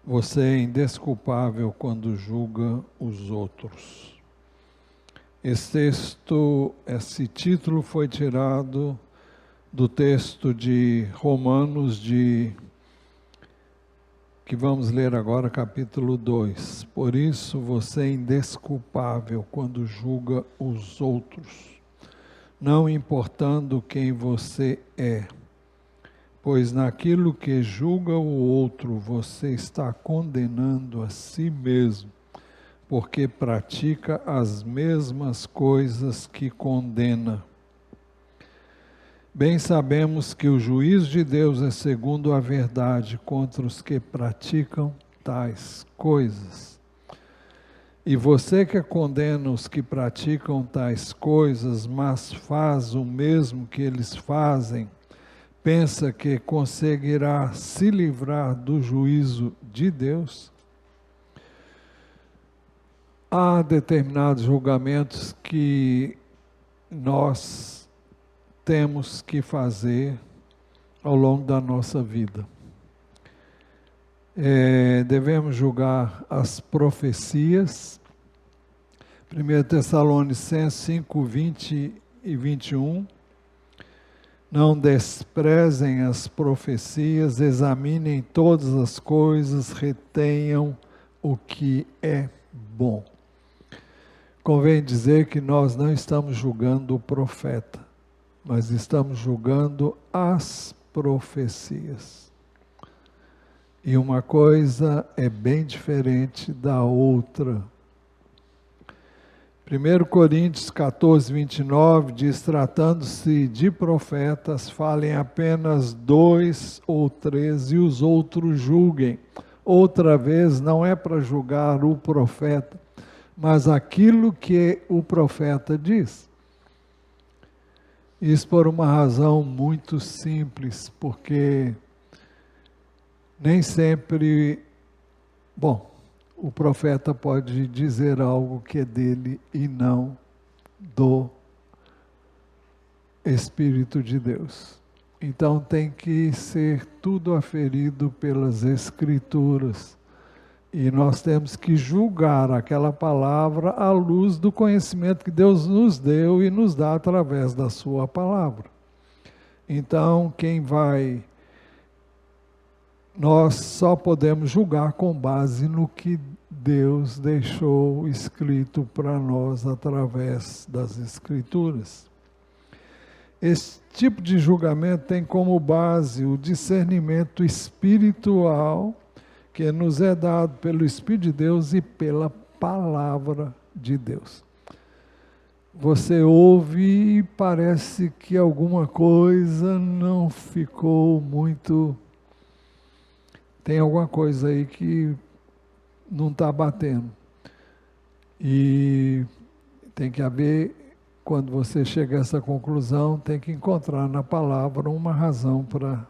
Você é indesculpável quando julga os outros. Esse título foi tirado do texto de Romanos, que vamos ler agora, capítulo 2. Por isso você é indesculpável quando julga os outros, não importando quem você é. Pois naquilo que julga o outro, você está condenando a si mesmo, porque pratica as mesmas coisas que condena. Bem sabemos que o juízo de Deus é segundo a verdade contra os que praticam tais coisas. E você que condena os que praticam tais coisas, mas faz o mesmo que eles fazem, pensa que conseguirá se livrar do juízo de Deus? Há determinados julgamentos que nós temos que fazer ao longo da nossa vida. Devemos julgar as profecias. 1 Tessalonicenses 5, 20 e 21. Não desprezem as profecias, examinem todas as coisas, retenham o que é bom. Convém dizer que nós não estamos julgando o profeta, mas estamos julgando as profecias. E uma coisa é bem diferente da outra. 1 Coríntios 14, 29 diz: tratando-se de profetas, falem apenas 2 ou 3 e os outros julguem. Outra vez, não é para julgar o profeta, mas aquilo que o profeta diz. Isso por uma razão muito simples, porque nem sempre, o profeta pode dizer algo que é dele e não do Espírito de Deus. Então tem que ser tudo aferido pelas Escrituras. E nós temos que julgar aquela palavra à luz do conhecimento que Deus nos deu e nos dá através da sua palavra. Então, nós só podemos julgar com base no que Deus deixou escrito para nós através das Escrituras. Esse tipo de julgamento tem como base o discernimento espiritual que nos é dado pelo Espírito de Deus e pela palavra de Deus. Você ouve e parece que alguma coisa não ficou muito... Tem alguma coisa aí que não está batendo. E tem que haver, quando você chega a essa conclusão, tem que encontrar na palavra uma razão para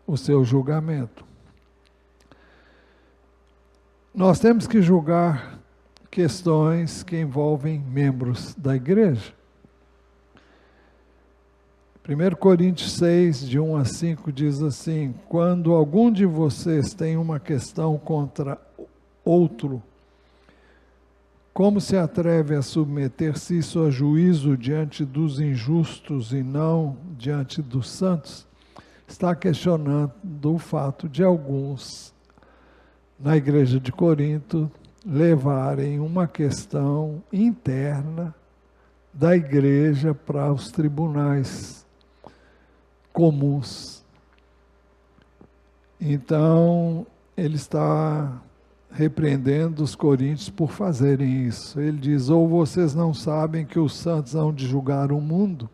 o seu julgamento. Nós temos que julgar questões que envolvem membros da igreja. 1 Coríntios 6, de 1 a 5, diz assim: quando algum de vocês tem uma questão contra outro, como se atreve a submeter-se isso a juízo diante dos injustos e não diante dos santos? Está questionando o fato de alguns na igreja de Corinto levarem uma questão interna da igreja para os tribunais comuns. Então, ele está repreendendo os coríntios por fazerem isso. Ele diz: ou vocês não sabem que os santos hão de julgar o mundo?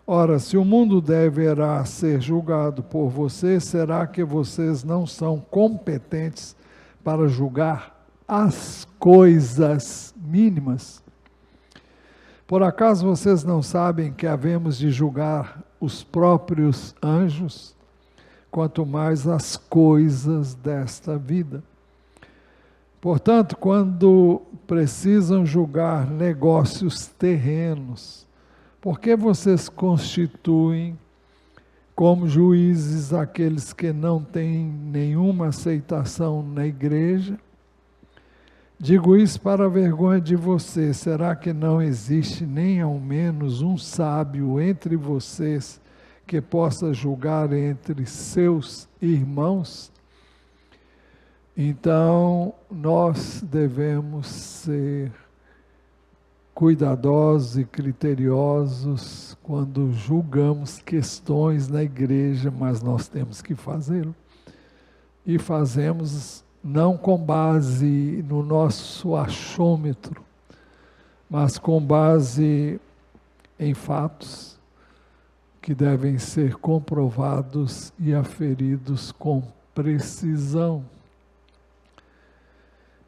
Ora, se o mundo deverá ser julgado por vocês, será que vocês não são competentes para julgar as coisas mínimas? Por acaso vocês não sabem que havemos de julgar os próprios anjos, quanto mais as coisas desta vida? Portanto, quando precisam julgar negócios terrenos, por que vocês constituem como juízes aqueles que não têm nenhuma aceitação na igreja. Digo isso para a vergonha de você. Será que não existe nem ao menos um sábio entre vocês que possa julgar entre seus irmãos? Então, nós devemos ser cuidadosos e criteriosos quando julgamos questões na igreja, mas nós temos que fazê-lo. E fazemos não com base no nosso achômetro, mas com base em fatos que devem ser comprovados e aferidos com precisão.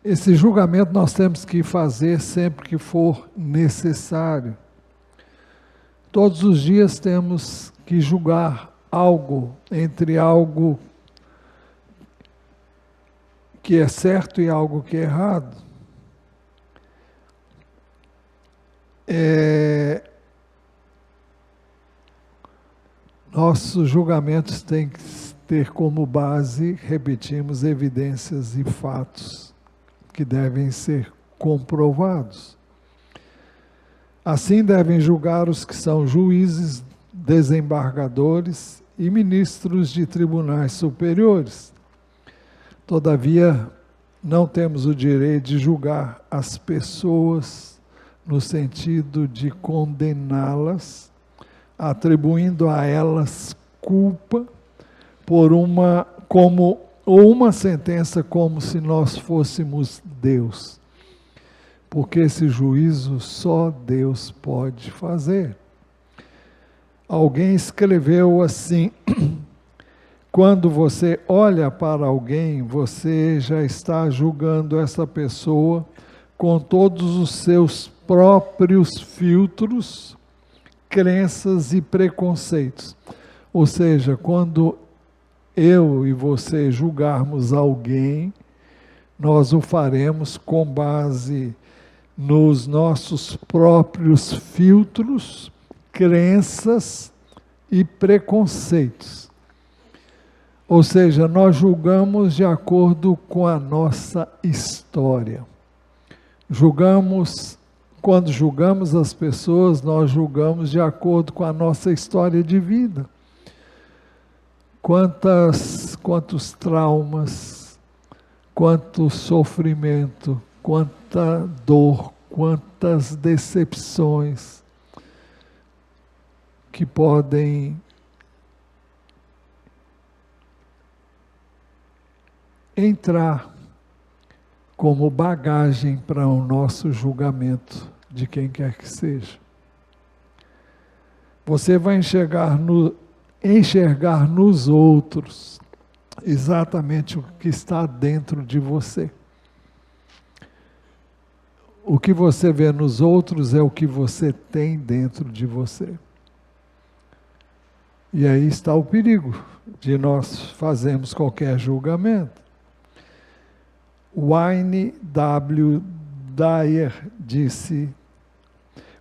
Esse julgamento nós temos que fazer sempre que for necessário. Todos os dias temos que julgar algo, entre algo que é certo e algo que é errado. Nossos julgamentos têm que ter como base, repetimos, evidências e fatos que devem ser comprovados. Assim devem julgar os que são juízes, desembargadores e ministros de tribunais superiores. Todavia, não temos o direito de julgar as pessoas no sentido de condená-las, atribuindo a elas culpa por uma sentença como se nós fôssemos Deus. Porque esse juízo só Deus pode fazer. Alguém escreveu assim: quando você olha para alguém, você já está julgando essa pessoa com todos os seus próprios filtros, crenças e preconceitos. Ou seja, quando eu e você julgarmos alguém, nós o faremos com base nos nossos próprios filtros, crenças e preconceitos. Ou seja, nós julgamos de acordo com a nossa história. Quando julgamos as pessoas, nós julgamos de acordo com a nossa história de vida. Quantos traumas, quanto sofrimento, quanta dor, quantas decepções que podem entrar como bagagem para o nosso julgamento de quem quer que seja. Você vai enxergar nos outros exatamente o que está dentro de você. O que você vê nos outros é o que você tem dentro de você. E aí está o perigo de nós fazermos qualquer julgamento. Wayne W. Dyer disse: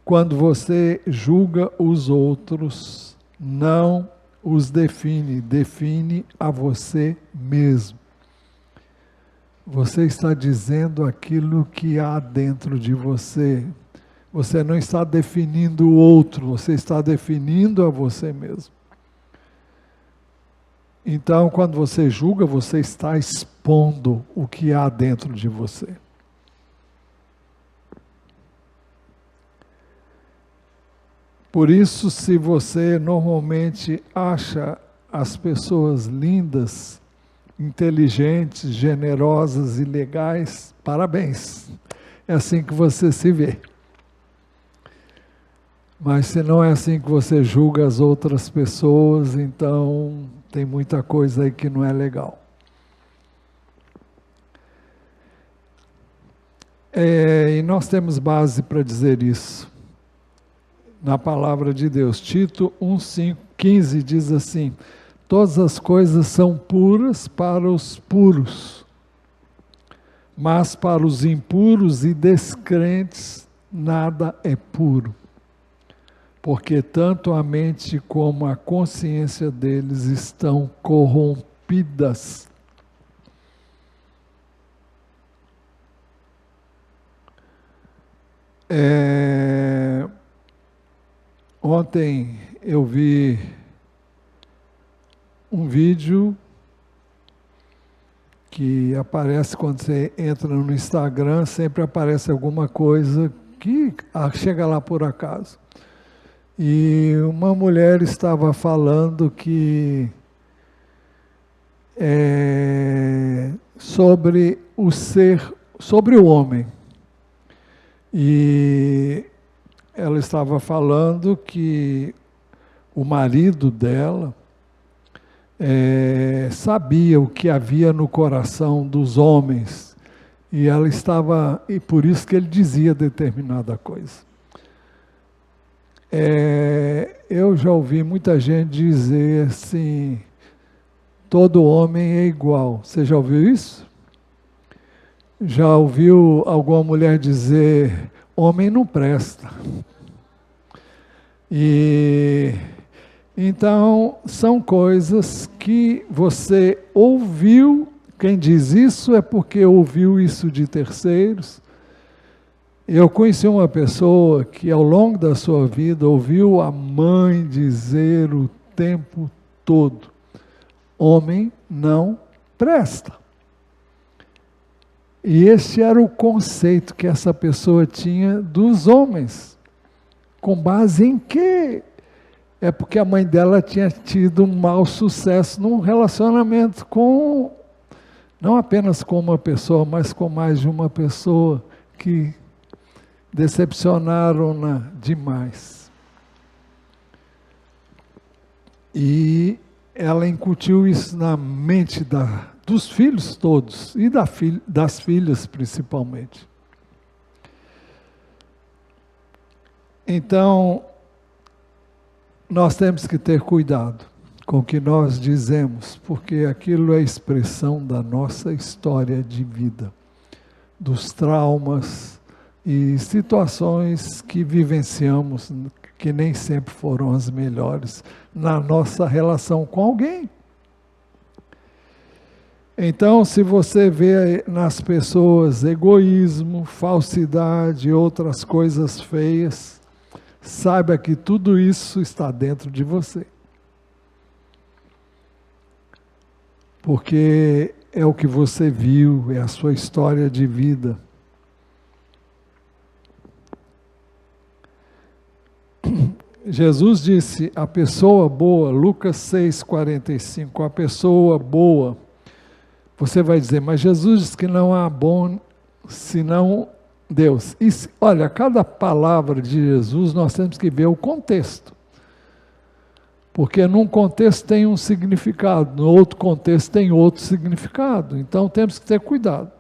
quando você julga os outros, não os define a você mesmo. Você está dizendo aquilo que há dentro de você. Você não está definindo o outro, você está definindo a você mesmo. Então, quando você julga, você está expondo o que há dentro de você. Por isso, se você normalmente acha as pessoas lindas, inteligentes, generosas e legais, parabéns. É assim que você se vê. Mas se não é assim que você julga as outras pessoas, então tem muita coisa aí que não é legal. E nós temos base para dizer isso na palavra de Deus. Tito 1:15 diz assim: todas as coisas são puras para os puros, mas para os impuros e descrentes nada é puro. porque tanto a mente como a consciência deles estão corrompidas. Ontem eu vi um vídeo que aparece quando você entra no Instagram, sempre aparece alguma coisa que chega lá por acaso. E uma mulher estava falando que sobre o ser, sobre o homem. E ela estava falando que o marido dela sabia o que havia no coração dos homens. E ela estava, e por isso que ele dizia determinada coisa. Eu já ouvi muita gente dizer assim, todo homem é igual. Você já ouviu isso? Já ouviu alguma mulher dizer, homem não presta? E então são coisas que você ouviu. Quem diz isso é porque ouviu isso de terceiros. Eu conheci uma pessoa que ao longo da sua vida ouviu a mãe dizer o tempo todo, homem não presta. E esse era o conceito que essa pessoa tinha dos homens. Com base em quê? É porque a mãe dela tinha tido um mau sucesso num relacionamento com, não apenas com uma pessoa, mas com mais de uma pessoa que decepcionaram-na demais. E ela incutiu isso na mente dos filhos todos, e das filhas principalmente. Então, nós temos que ter cuidado com o que nós dizemos, porque aquilo é expressão da nossa história de vida, dos traumas e situações que vivenciamos, que nem sempre foram as melhores, na nossa relação com alguém. Então, se você vê nas pessoas egoísmo, falsidade e outras coisas feias, saiba que tudo isso está dentro de você. Porque é o que você viu, é a sua história de vida. Jesus disse, a pessoa boa, Lucas 6,45, a pessoa boa. Você vai dizer, mas Jesus disse que não há bom senão Deus. E, olha, cada palavra de Jesus nós temos que ver o contexto. Porque num contexto tem um significado, no outro contexto tem outro significado. Então temos que ter cuidado.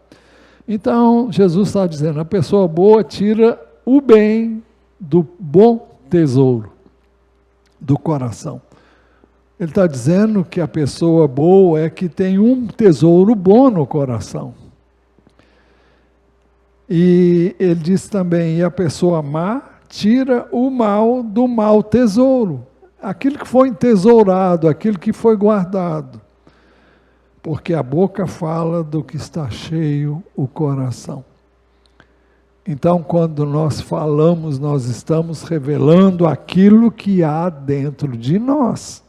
Então Jesus está dizendo, a pessoa boa tira o bem do bom tesouro do coração. Ele está dizendo que a pessoa boa é que tem um tesouro bom no coração. E ele diz também, e a pessoa má tira o mal do mau tesouro. Aquilo que foi entesourado, aquilo que foi guardado. Porque a boca fala do que está cheio o coração. Então, quando nós falamos, nós estamos revelando aquilo que há dentro de nós.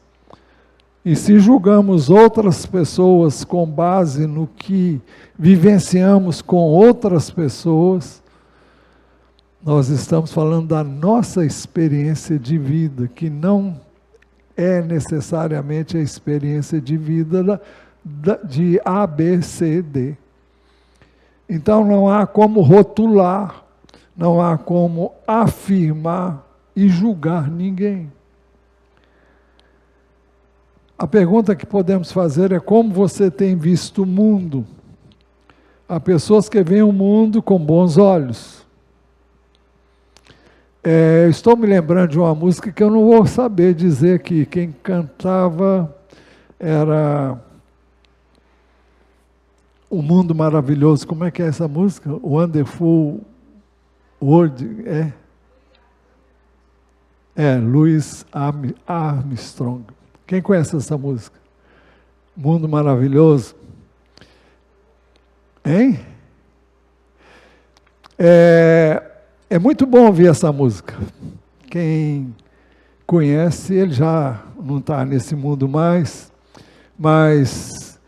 E se julgamos outras pessoas com base no que vivenciamos com outras pessoas, nós estamos falando da nossa experiência de vida, que não é necessariamente a experiência de vida de A, B, C, D. Então não há como rotular, não há como afirmar e julgar ninguém. A pergunta que podemos fazer é como você tem visto o mundo? Há pessoas que veem o mundo com bons olhos. Estou me lembrando de uma música que eu não vou saber dizer aqui. Quem cantava era O Mundo Maravilhoso. Como é que é essa música? Wonderful World. Louis Armstrong. Quem conhece essa música? Mundo Maravilhoso. Hein? É muito bom ouvir essa música. Quem conhece, ele já não está nesse mundo mais, mas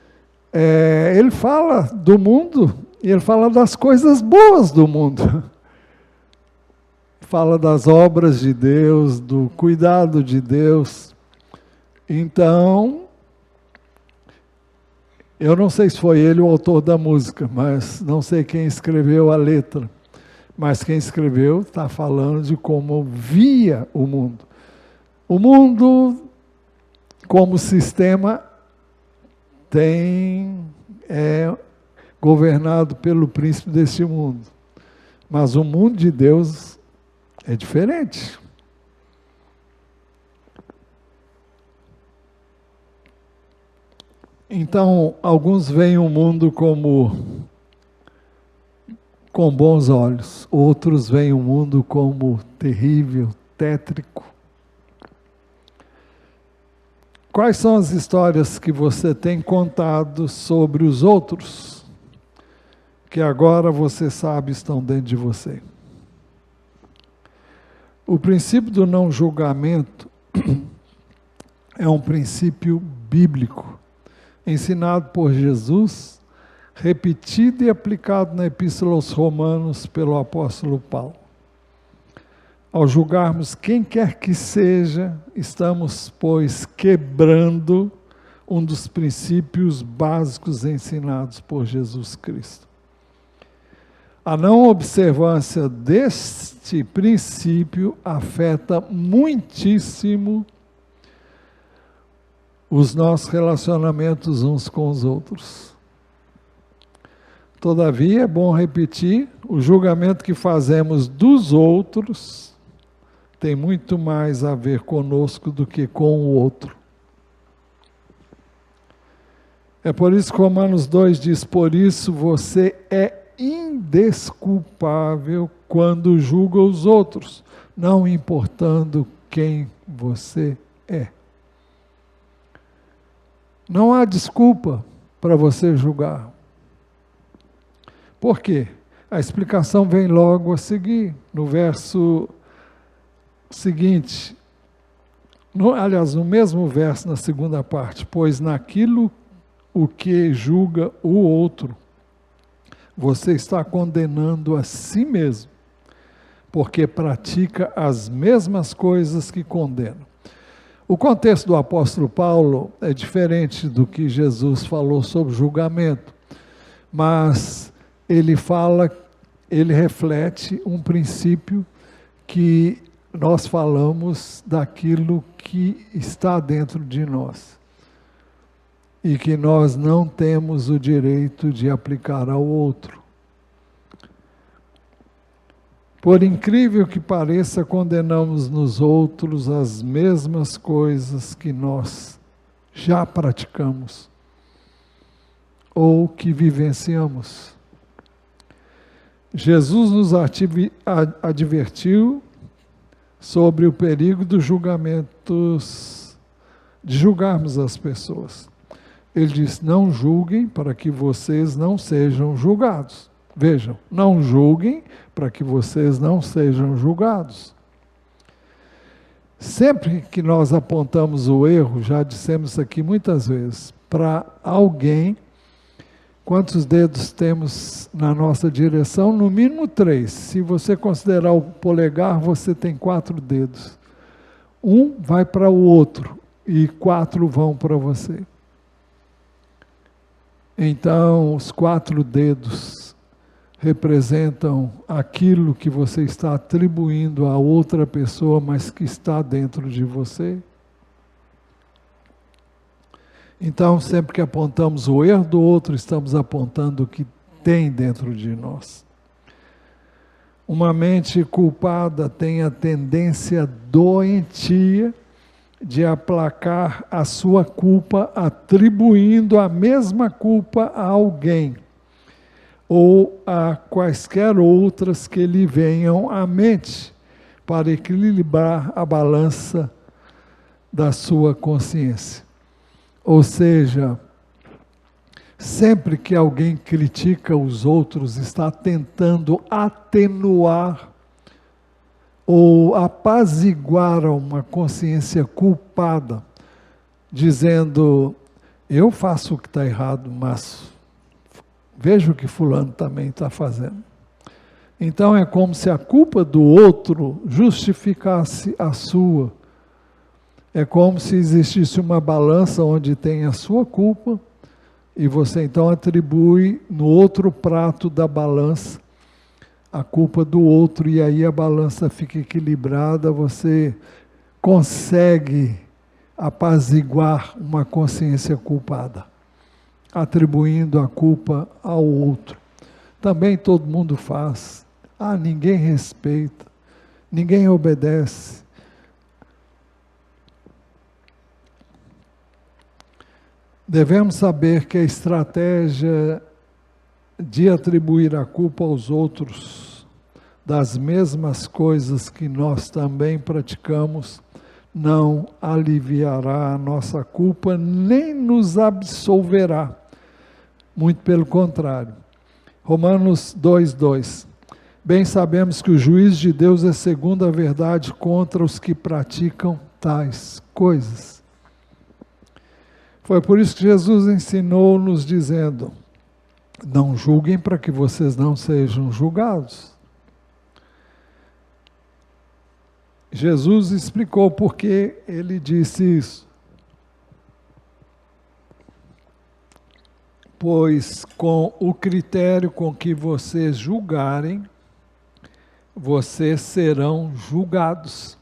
ele fala do mundo e ele fala das coisas boas do mundo. Fala das obras de Deus, do cuidado de Deus. Então, eu não sei se foi ele o autor da música, mas não sei quem escreveu a letra. Mas quem escreveu está falando de como via o mundo. O mundo, como sistema, é governado pelo príncipe deste mundo. Mas o mundo de Deus é diferente. Então, alguns veem o mundo com bons olhos, outros veem o mundo como terrível, tétrico. Quais são as histórias que você tem contado sobre os outros, que agora você sabe estão dentro de você? O princípio do não julgamento é um princípio bíblico, ensinado por Jesus, repetido e aplicado na Epístola aos Romanos pelo apóstolo Paulo. Ao julgarmos quem quer que seja, estamos, pois, quebrando um dos princípios básicos ensinados por Jesus Cristo. A não observância deste princípio afeta muitíssimo os nossos relacionamentos uns com os outros. Todavia, é bom repetir, o julgamento que fazemos dos outros tem muito mais a ver conosco do que com o outro. É por isso que Romanos 2 diz, por isso você é indesculpável quando julga os outros, não importando quem você é. Não há desculpa para você julgar. Por quê? A explicação vem logo a seguir, no verso seguinte, no mesmo verso, na segunda parte, pois naquilo o que julga o outro, você está condenando a si mesmo, porque pratica as mesmas coisas que condena. O contexto do apóstolo Paulo é diferente do que Jesus falou sobre julgamento, mas ele reflete um princípio que nós falamos daquilo que está dentro de nós e que nós não temos o direito de aplicar ao outro. Por incrível que pareça, condenamos nos outros as mesmas coisas que nós já praticamos ou que vivenciamos. Jesus nos advertiu sobre o perigo dos julgamentos, de julgarmos as pessoas. Ele diz, não julguem para que vocês não sejam julgados. Vejam, não julguem para que vocês não sejam julgados. Sempre que nós apontamos o erro, já dissemos isso aqui muitas vezes, para alguém, quantos dedos temos na nossa direção? No mínimo 3. Se você considerar o polegar, você tem 4 dedos. Um vai para o outro e 4 vão para você. Então, os 4 dedos representam aquilo que você está atribuindo a outra pessoa, mas que está dentro de você. Então, sempre que apontamos o erro do outro, estamos apontando o que tem dentro de nós. Uma mente culpada tem a tendência doentia de aplacar a sua culpa, atribuindo a mesma culpa a alguém, ou a quaisquer outras que lhe venham à mente, para equilibrar a balança da sua consciência. Ou seja, sempre que alguém critica os outros, está tentando atenuar ou apaziguar uma consciência culpada, dizendo, eu faço o que está errado, mas veja o que fulano também está fazendo. Então é como se a culpa do outro justificasse a sua. É como se existisse uma balança onde tem a sua culpa e você então atribui no outro prato da balança a culpa do outro, e aí a balança fica equilibrada, você consegue apaziguar uma consciência culpada, atribuindo a culpa ao outro. Também todo mundo faz. Ninguém respeita, ninguém obedece. Devemos saber que a estratégia de atribuir a culpa aos outros das mesmas coisas que nós também praticamos não aliviará a nossa culpa, nem nos absolverá. Muito pelo contrário. Romanos 2:2. Bem sabemos que o juízo de Deus é segundo a verdade contra os que praticam tais coisas. Foi por isso que Jesus ensinou nos dizendo, não julguem para que vocês não sejam julgados. Jesus explicou por que ele disse isso. Pois com o critério com que vocês julgarem, vocês serão julgados.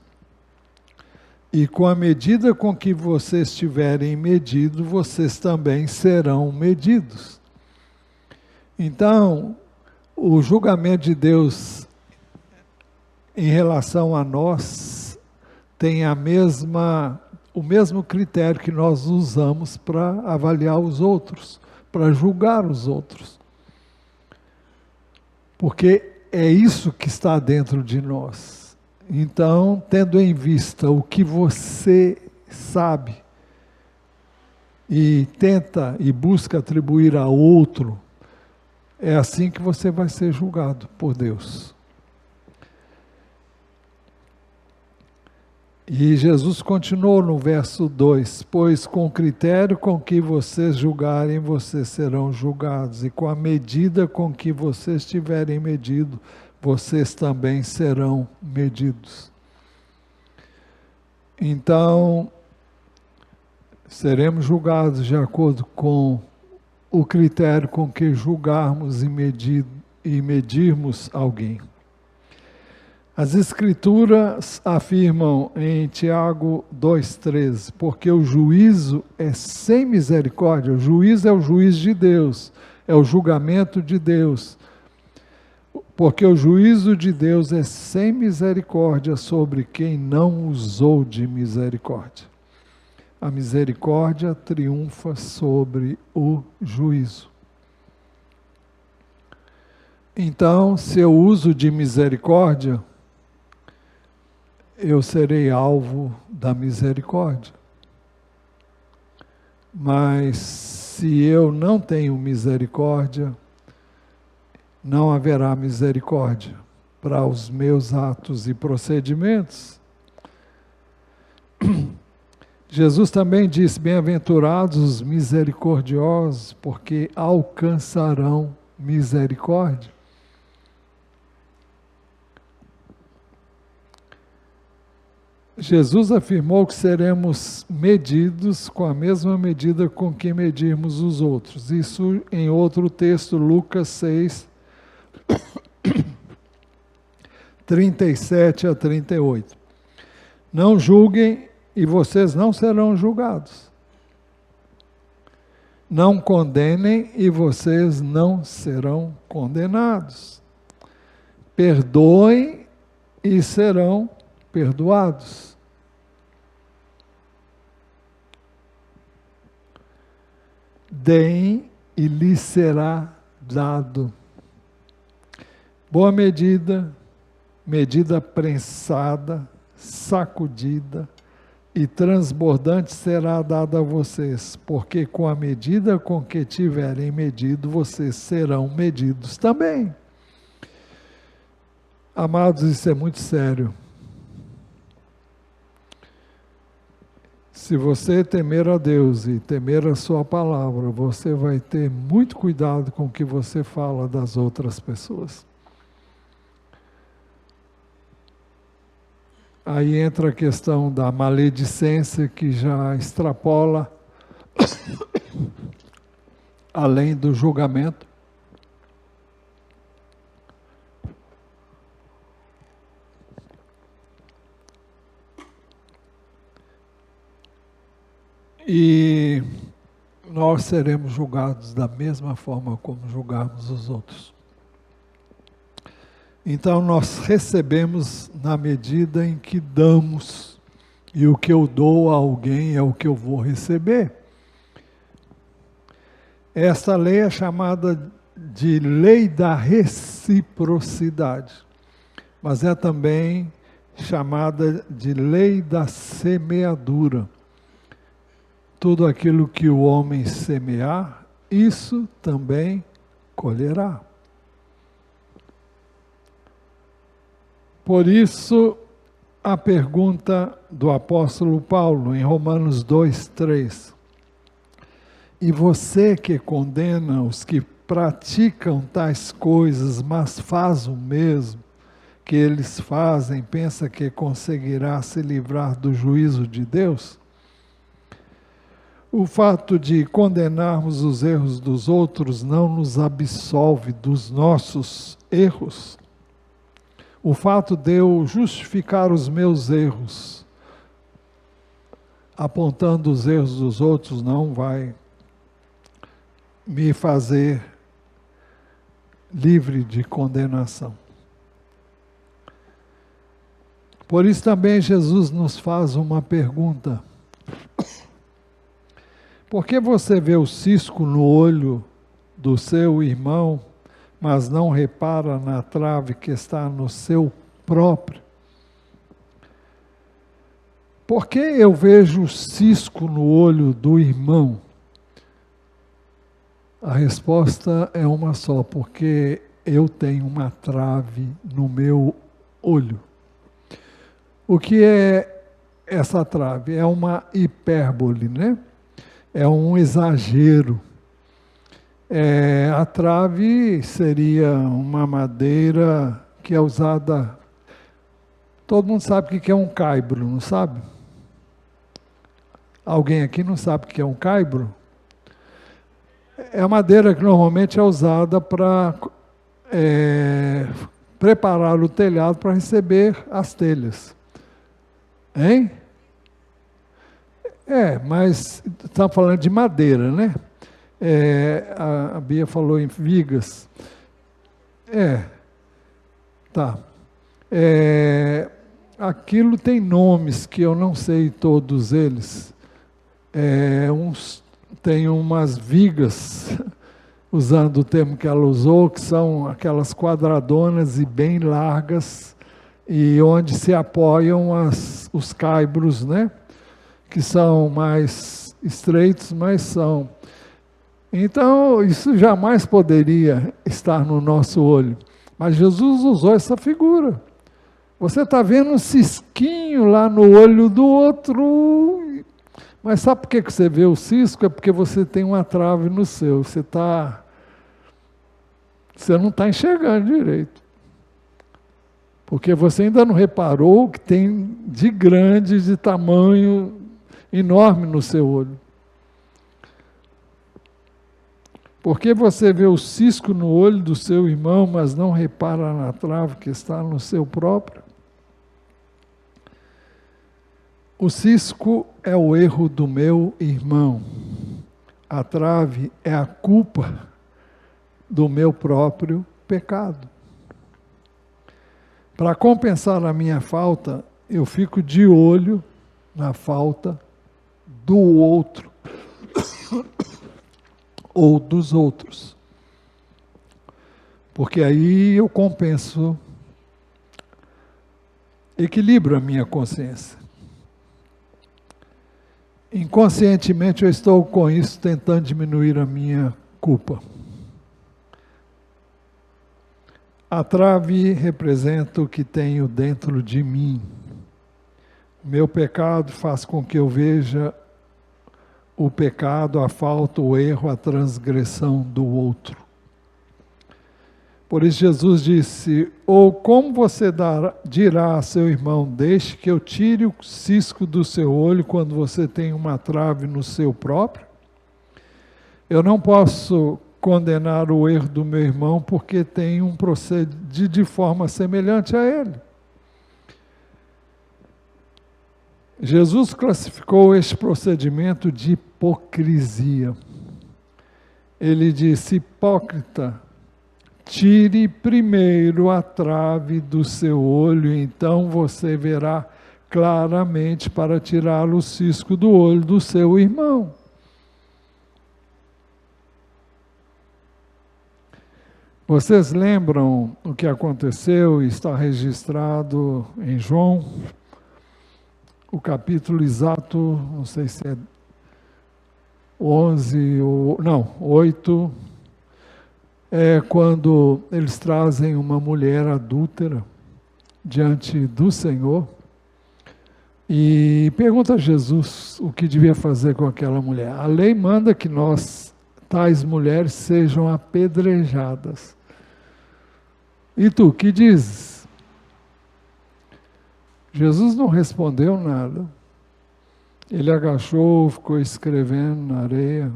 E com a medida com que vocês tiverem medido, vocês também serão medidos. Então, o julgamento de Deus em relação a nós tem o mesmo critério que nós usamos para avaliar os outros, para julgar os outros. Porque é isso que está dentro de nós. Então, tendo em vista o que você sabe e tenta e busca atribuir a outro, é assim que você vai ser julgado por Deus. E Jesus continuou no verso 2, pois com o critério com que vocês julgarem, vocês serão julgados, e com a medida com que vocês tiverem medido, vocês também serão medidos. Então, seremos julgados de acordo com o critério com que julgarmos e medirmos alguém. As Escrituras afirmam em Tiago 2,13, porque o juízo é sem misericórdia, o juízo é o juiz de Deus, é o julgamento de Deus. Porque o juízo de Deus é sem misericórdia sobre quem não usou de misericórdia. A misericórdia triunfa sobre o juízo. Então, se eu uso de misericórdia, eu serei alvo da misericórdia. Mas se eu não tenho misericórdia, não haverá misericórdia para os meus atos e procedimentos. Jesus também disse, bem-aventurados os misericordiosos, porque alcançarão misericórdia. Jesus afirmou que seremos medidos com a mesma medida com que medirmos os outros. Isso em outro texto, Lucas 6, 37 a 38. Não julguem e vocês não serão julgados. Não condenem e vocês não serão condenados. Perdoem e serão perdoados. Deem e lhes será dado. Boa medida, medida prensada, sacudida e transbordante será dada a vocês, porque com a medida com que tiverem medido, vocês serão medidos também. Amados, isso é muito sério. Se você temer a Deus e temer a sua palavra, você vai ter muito cuidado com o que você fala das outras pessoas. Aí entra a questão da maledicência, que já extrapola além do julgamento. E nós seremos julgados da mesma forma como julgarmos os outros. Então nós recebemos na medida em que damos, e o que eu dou a alguém é o que eu vou receber. Esta lei é chamada de lei da reciprocidade, mas é também chamada de lei da semeadura. Tudo aquilo que o homem semear, isso também colherá. Por isso, a pergunta do apóstolo Paulo, em Romanos 2:3. E você que condena os que praticam tais coisas, mas faz o mesmo que eles fazem, pensa que conseguirá se livrar do juízo de Deus? O fato de condenarmos os erros dos outros não nos absolve dos nossos erros. O fato de eu justificar os meus erros, apontando os erros dos outros, não vai me fazer livre de condenação. Por isso também Jesus nos faz uma pergunta. Por que você vê o cisco no olho do seu irmão, mas não repara na trave que está no seu próprio? Por que eu vejo o cisco no olho do irmão? A resposta é uma só, porque eu tenho uma trave no meu olho. O que é essa trave? É uma hipérbole, né? É um exagero. A trave seria uma madeira que é usada... Todo mundo sabe o que é um caibro, não sabe? Alguém aqui não sabe o que é um caibro? É a madeira que normalmente é usada para preparar o telhado para receber as telhas. Hein? Mas estamos falando de madeira, né? A Bia falou em vigas. Tá. Aquilo tem nomes que eu não sei todos eles. Tem umas vigas, usando o termo que ela usou, que são aquelas quadradonas e bem largas, e onde se apoiam os caibros, né? Que são mais estreitos, mas são. Então, isso jamais poderia estar no nosso olho. Mas Jesus usou essa figura. Você está vendo um cisquinho lá no olho do outro, mas sabe por que você vê o cisco? É porque você tem uma trave no seu. Você não está enxergando direito. Porque você ainda não reparou que tem de grande, de tamanho enorme no seu olho. Porque você vê o cisco no olho do seu irmão, mas não repara na trave que está no seu próprio? O cisco é o erro do meu irmão. A trave é a culpa do meu próprio pecado. Para compensar a minha falta, eu fico de olho na falta do outro ou dos outros. Porque aí eu compenso equilibro a minha consciência. Inconscientemente eu estou com isso tentando diminuir a minha culpa. A trave representa o que tenho dentro de mim. Meu pecado faz com que eu veja o pecado, a falta, o erro, a transgressão do outro. Por isso Jesus disse, ou como você dirá a seu irmão, deixe que eu tire o cisco do seu olho quando você tem uma trave no seu próprio? Eu não posso condenar o erro do meu irmão porque tem um proceder de forma semelhante a ele. Jesus classificou este procedimento de hipocrisia. Ele disse, hipócrita, tire primeiro a trave do seu olho, então você verá claramente para tirar o cisco do olho do seu irmão. Vocês lembram o que aconteceu e está registrado em João, o capítulo exato, não sei se é 11 ou não, 8, é quando eles trazem uma mulher adúltera diante do Senhor e pergunta a Jesus o que devia fazer com aquela mulher. A lei manda que tais mulheres, sejam apedrejadas. E tu, que dizes? Jesus não respondeu nada. Ele agachou, ficou escrevendo na areia.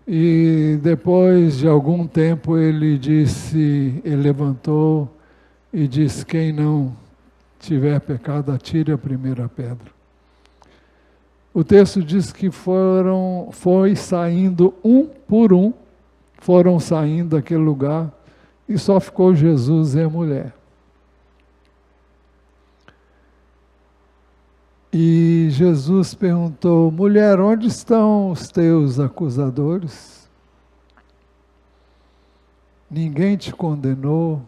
E depois de algum tempo ele levantou e disse, quem não tiver pecado, atire a primeira pedra. O texto diz que foi saindo um por um, foram saindo daquele lugar e só ficou Jesus e a mulher. E Jesus perguntou, mulher, onde estão os teus acusadores? Ninguém te condenou?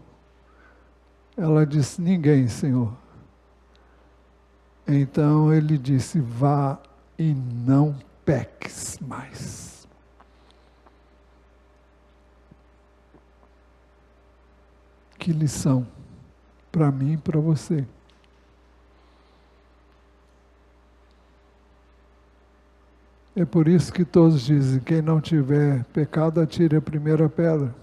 Ela disse, ninguém, Senhor. Então ele disse, vá e não peques mais. Que lição para mim e para você. É por isso que todos dizem, quem não tiver pecado, atire a primeira pedra.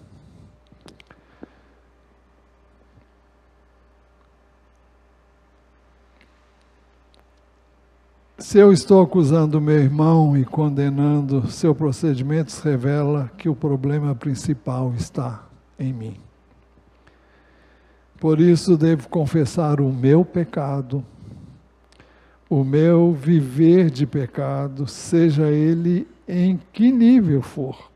Se eu estou acusando meu irmão e condenando seu procedimento, revela que o problema principal está em mim. Por isso devo confessar o meu pecado, o meu viver de pecado, seja ele em que nível for,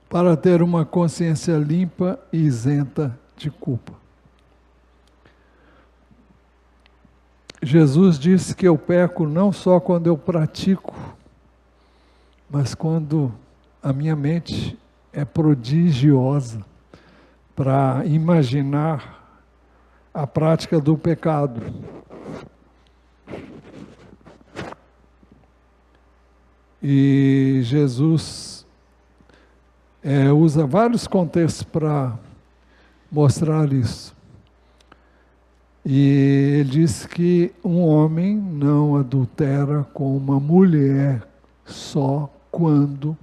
para ter uma consciência limpa e isenta de culpa. Jesus disse que eu peco não só quando eu pratico, mas quando a minha mente é prodigiosa para imaginar a prática do pecado. E Jesus usa vários contextos para mostrar isso. E ele diz que um homem não adultera com uma mulher só quando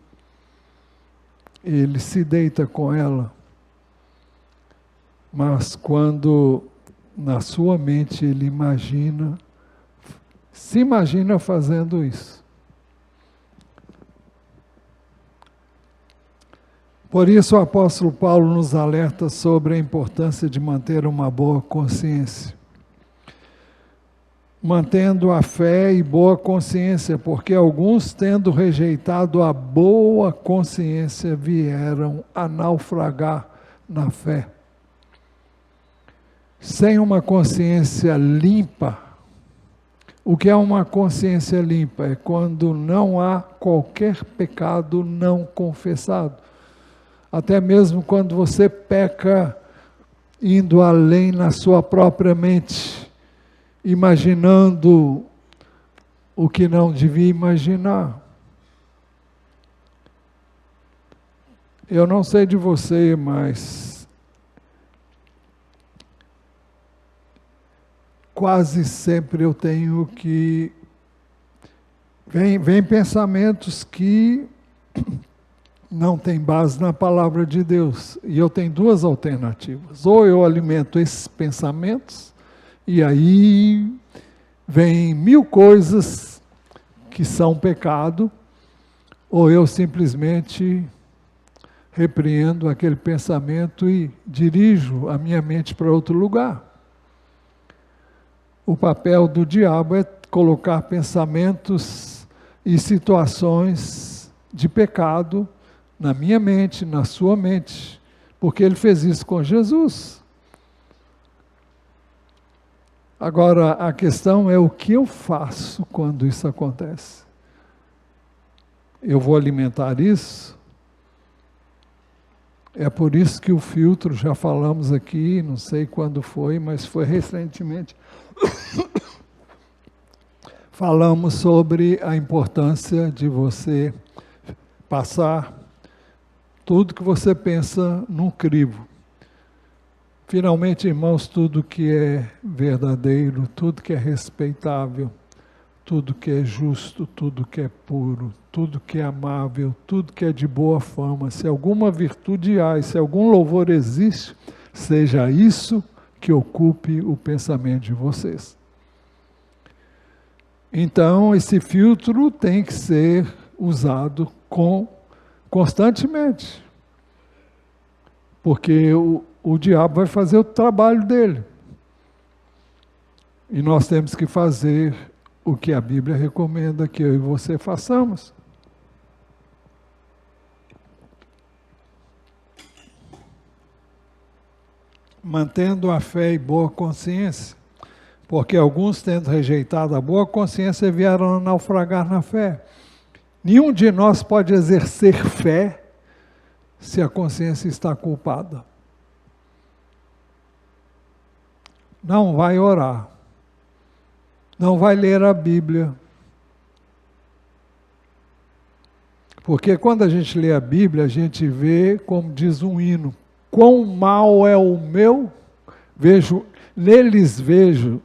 ele se deita com ela, mas quando na sua mente ele se imagina fazendo isso. Por isso o apóstolo Paulo nos alerta sobre a importância de manter uma boa consciência. Mantendo a fé e boa consciência, porque alguns, tendo rejeitado a boa consciência, vieram a naufragar na fé. Sem uma consciência limpa, o que é uma consciência limpa? É quando não há qualquer pecado não confessado. Até mesmo quando você peca indo além na sua própria mente, imaginando o que não devia imaginar. Eu não sei de você, mas quase sempre eu tenho que... Vem pensamentos que não têm base na palavra de Deus. E eu tenho duas alternativas. Ou eu alimento esses pensamentos, e aí vem 1000 coisas que são pecado, ou eu simplesmente repreendo aquele pensamento e dirijo a minha mente para outro lugar. O papel do diabo é colocar pensamentos e situações de pecado na minha mente, na sua mente, porque ele fez isso com Jesus. Agora, a questão é o que eu faço quando isso acontece. Eu vou alimentar isso? É por isso que o filtro, já falamos aqui, não sei quando foi, mas foi recentemente, falamos sobre a importância de você passar tudo que você pensa num crivo. Finalmente, irmãos, tudo que é verdadeiro, tudo que é respeitável, tudo que é justo, tudo que é puro, tudo que é amável, tudo que é de boa fama, se alguma virtude há, e se algum louvor existe, seja isso que ocupe o pensamento de vocês. Então, esse filtro tem que ser usado constantemente, porque o diabo vai fazer o trabalho dele. E nós temos que fazer o que a Bíblia recomenda que eu e você façamos. Mantendo a fé e boa consciência, porque alguns, tendo rejeitado a boa consciência, vieram a naufragar na fé. Nenhum de nós pode exercer fé se a consciência está culpada. Não vai orar, não vai ler a Bíblia. Porque quando a gente lê a Bíblia, a gente vê, como diz um hino, quão mal é o meu, neles vejo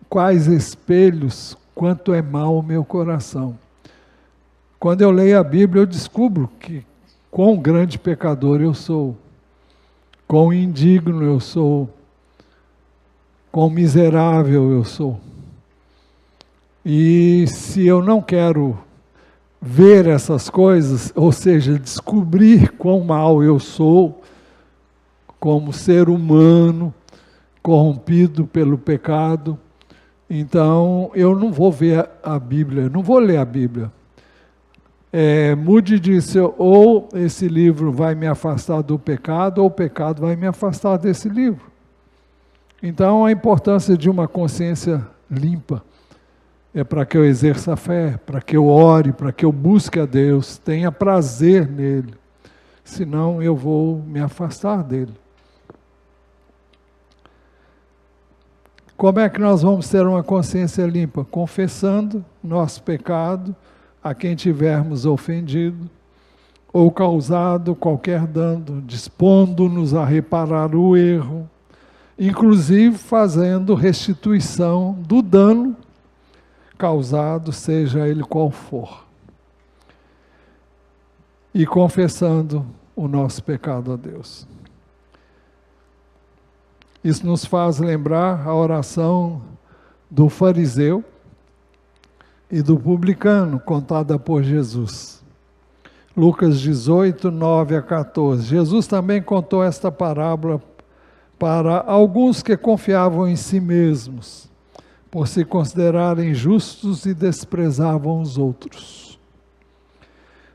quais espelhos, quanto é mal o meu coração. Quando eu leio a Bíblia, eu descubro que quão grande pecador eu sou, quão indigno eu sou, quão miserável eu sou. E se eu não quero ver essas coisas, ou seja, descobrir quão mal eu sou, como ser humano, corrompido pelo pecado, então eu não vou ver a Bíblia, não vou ler a Bíblia. Moody disse, ou esse livro vai me afastar do pecado, ou o pecado vai me afastar desse livro. Então a importância de uma consciência limpa é para que eu exerça a fé, para que eu ore, para que eu busque a Deus, tenha prazer nele, senão eu vou me afastar dele. Como é que nós vamos ter uma consciência limpa? Confessando nosso pecado a quem tivermos ofendido, ou causado qualquer dano, dispondo-nos a reparar o erro, inclusive fazendo restituição do dano causado, seja ele qual for. E confessando o nosso pecado a Deus. Isso nos faz lembrar a oração do fariseu e do publicano, contada por Jesus. Lucas 18, 9 a 14. Jesus também contou esta parábola para alguns que confiavam em si mesmos, por se considerarem justos e desprezavam os outros.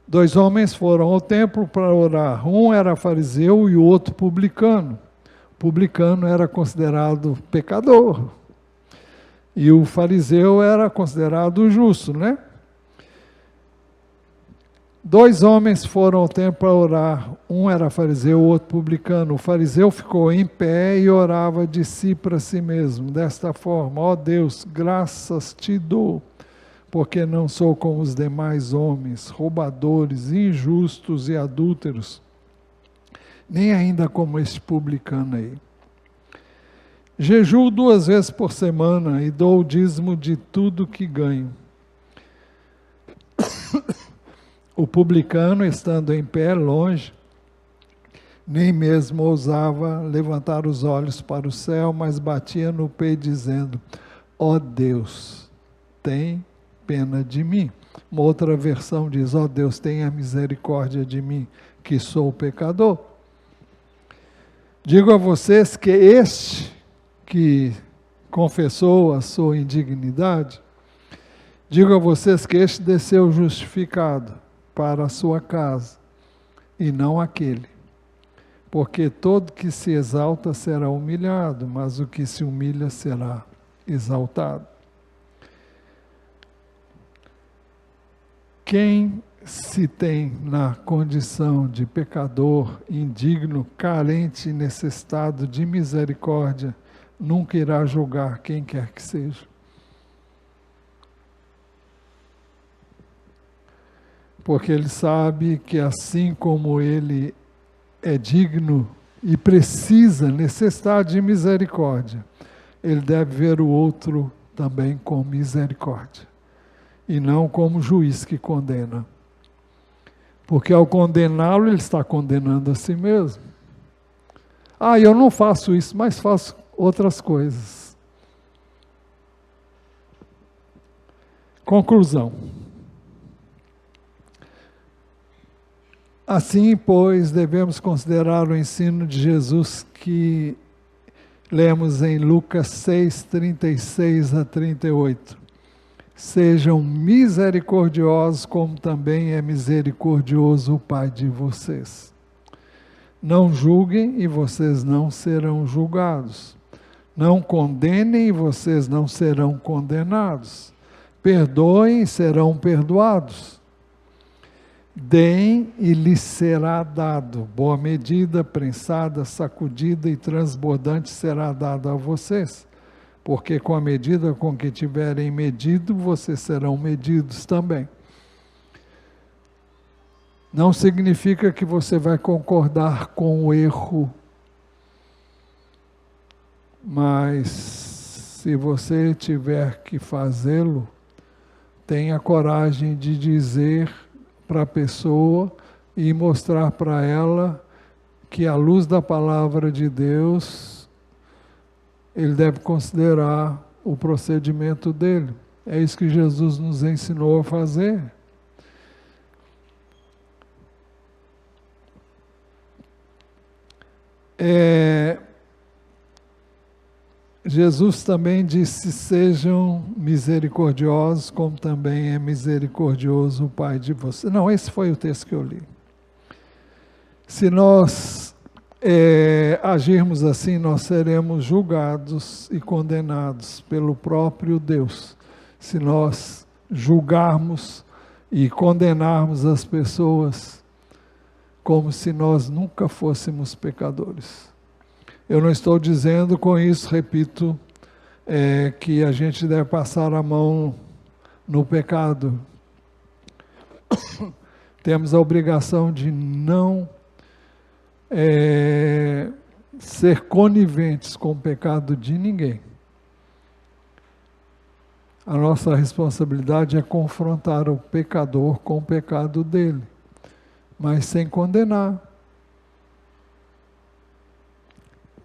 2 homens foram ao templo para orar. Um era fariseu e o outro publicano. O publicano era considerado pecador. E o fariseu era considerado justo, né? 2 homens foram ao templo para orar. Um era fariseu, o outro publicano. O fariseu ficou em pé e orava de si para si mesmo, desta forma: ó Deus, graças te dou, porque não sou como os demais homens, roubadores, injustos e adúlteros, nem ainda como este publicano aí. Jejuo 2 vezes por semana e dou o dízimo de tudo que ganho. O publicano, estando em pé, longe, nem mesmo ousava levantar os olhos para o céu, mas batia no peito, dizendo: ó Deus, tem pena de mim. Uma outra versão diz: ó Deus, tenha misericórdia de mim, que sou pecador. Digo a vocês que este que confessou a sua indignidade, digo a vocês que este desceu justificado para a sua casa, e não aquele. Porque todo que se exalta será humilhado, mas o que se humilha será exaltado. Quem se tem na condição de pecador, indigno, carente e necessitado de misericórdia, nunca irá julgar quem quer que seja. Porque ele sabe que assim como ele é digno e precisa, necessitar de misericórdia, ele deve ver o outro também com misericórdia, e não como juiz que condena. Porque ao condená-lo, ele está condenando a si mesmo. Ah, eu não faço isso, mas faço outras coisas. Conclusão. Assim, pois, devemos considerar o ensino de Jesus que lemos em Lucas 6, 36 a 38. Sejam misericordiosos, como também é misericordioso o Pai de vocês. Não julguem e vocês não serão julgados. Não condenem e vocês não serão condenados. Perdoem e serão perdoados. Deem e lhes será dado. Boa medida, prensada, sacudida e transbordante será dada a vocês. Porque com a medida com que tiverem medido, vocês serão medidos também. Não significa que você vai concordar com o erro, mas se você tiver que fazê-lo, tenha coragem de dizer para a pessoa e mostrar para ela que, à luz da palavra de Deus, ele deve considerar o procedimento dele. É isso que Jesus nos ensinou a fazer. Jesus também disse: sejam misericordiosos, como também é misericordioso o Pai de vocês. Não, esse foi o texto que eu li. Se nós agirmos assim, nós seremos julgados e condenados pelo próprio Deus. Se nós julgarmos e condenarmos as pessoas como se nós nunca fôssemos pecadores. Eu não estou dizendo com isso, repito, que a gente deve passar a mão no pecado. Temos a obrigação de não ser coniventes com o pecado de ninguém. A nossa responsabilidade é confrontar o pecador com o pecado dele, mas sem condenar.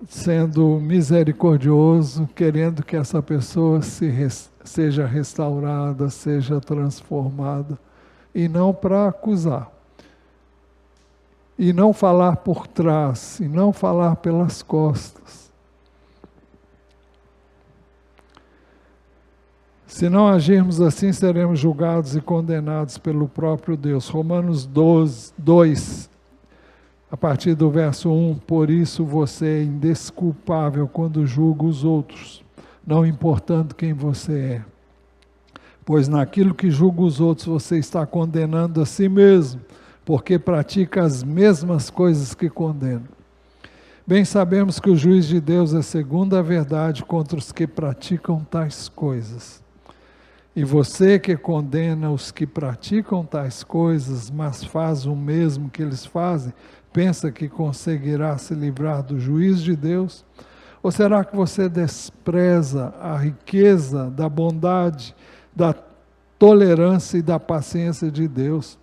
Sendo misericordioso, querendo que essa pessoa seja restaurada, seja transformada, e não para acusar. E não falar por trás, e não falar pelas costas. Se não agirmos assim, seremos julgados e condenados pelo próprio Deus. Romanos 2, a partir do verso 1, por isso você é indesculpável quando julga os outros, não importando quem você é. Pois naquilo que julga os outros você está condenando a si mesmo, porque pratica as mesmas coisas que condena. Bem sabemos que o juiz de Deus é segundo a verdade contra os que praticam tais coisas. E você que condena os que praticam tais coisas, mas faz o mesmo que eles fazem, pensa que conseguirá se livrar do juízo de Deus? Ou será que você despreza a riqueza da bondade, da tolerância e da paciência de Deus,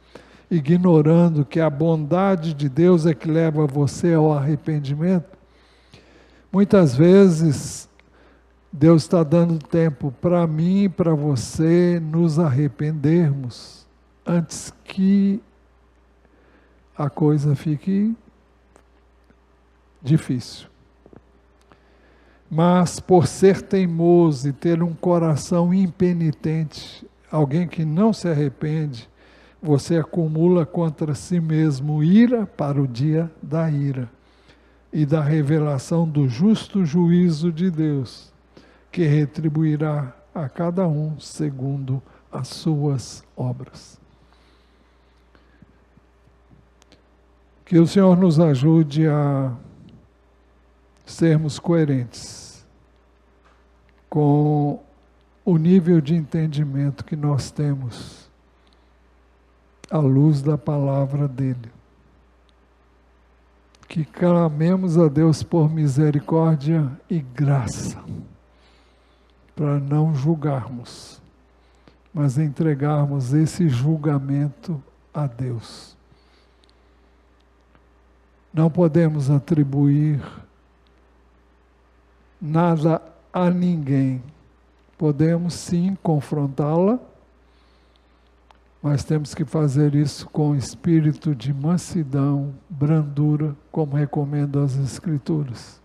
ignorando que a bondade de Deus é que leva você ao arrependimento? Muitas vezes, Deus está dando tempo para mim e para você nos arrependermos antes que a coisa fique difícil. Mas por ser teimoso e ter um coração impenitente, alguém que não se arrepende, você acumula contra si mesmo ira para o dia da ira e da revelação do justo juízo de Deus, que retribuirá a cada um segundo as suas obras. Que o Senhor nos ajude a sermos coerentes com o nível de entendimento que nós temos à luz da palavra dele. Que clamemos a Deus por misericórdia e graça, para não julgarmos, mas entregarmos esse julgamento a Deus. Não podemos atribuir nada a ninguém. Podemos sim confrontá-la, mas temos que fazer isso com espírito de mansidão, brandura, como recomendam as Escrituras,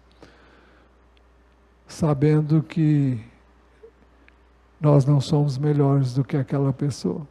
sabendo que nós não somos melhores do que aquela pessoa.